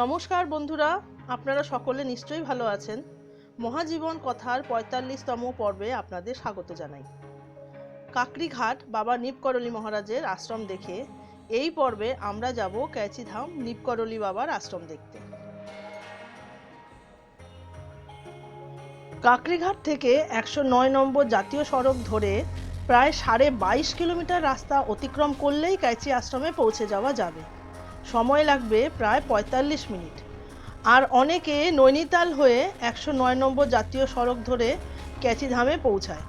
নমস্কার বন্ধুরা, আপনারা সকলে নিশ্চয়ই ভালো আছেন। মহাজীবন কথার ৪৫তম পর্বে আপনাদের স্বাগত জানাই। কাকড়িঘাট বাবা নিপকরলী মহারাজের আশ্রম দেখে এই পর্বে আমরা যাব ক্যাচিধাম নিপকরলী বাবার আশ্রম দেখতে। কাকড়িঘাট থেকে ১০৯ নম্বর জাতীয় সড়ক ধরে প্রায় ২.৫ কিলোমিটার রাস্তা অতিক্রম করলেই ক্যাচি আশ্রমে পৌঁছে যাওয়া যাবে। সময় লাগবে প্রায় ৪৫ মিনিট। আর অনেকে নৈনিতাল হয়ে ১০৯ নম্বর জাতীয় সড়ক ধরে ক্যাচিধামে পৌঁছায়।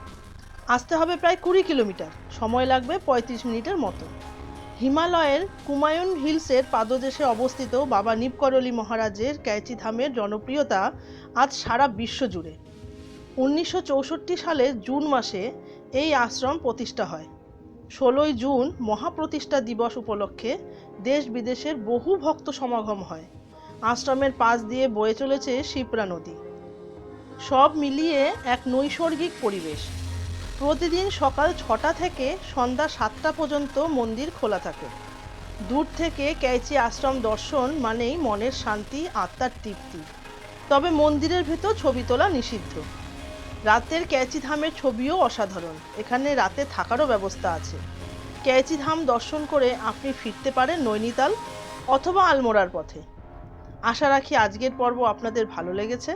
আসতে হবে প্রায় ২০ কিলোমিটার, সময় লাগবে ৩৫ মিনিটের মতো। হিমালয়ের কুমায়ুন হিলসের পাদদেশে অবস্থিত বাবা নিপকরলী মহারাজের ক্যাচিধামের জনপ্রিয়তা আজ সারা বিশ্ব জুড়ে। ১৯৬৪ সালের জুন মাসে এই আশ্রম প্রতিষ্ঠা হয়। ১৬ই জুন মহাপ্রতিষ্ঠা দিবস উপলক্ষে দেশ বিদেশের বহু ভক্ত সমাগম হয়। আশ্রমের পাশ দিয়ে বয়ে চলেছে শিপ্রা নদী। সব মিলিয়ে এক নৈসর্গিক পরিবেশ। প্রতিদিন সকাল ৬টা থেকে সন্ধ্যা ৭টা পর্যন্ত মন্দির খোলা থাকে। দূর থেকে ক্যাচি আশ্রম দর্শন মানেই মনের শান্তি, আত্মার তৃপ্তি। তবে মন্দিরের ভেতর ছবি তোলা নিষিদ্ধ। রাতের ক্যাচিধামের ছবিও অসাধারণ। এখানে রাতে থাকারও ব্যবস্থা আছে। ক্যাচিধাম দর্শন করে আপনি ফিরতে পারেন নৈনিতাল অথবা আলমোড়ার পথে। আশা রাখি আজকের পর্ব আপনাদের ভালো লেগেছে।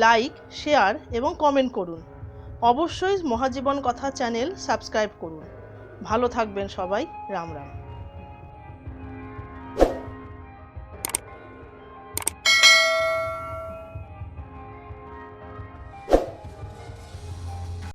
লাইক, শেয়ার এবং কমেন্ট করুন। অবশ্যই মহাজীবন কথা চ্যানেল সাবস্ক্রাইব করুন। ভালো থাকবেন সবাই। রাম রাম।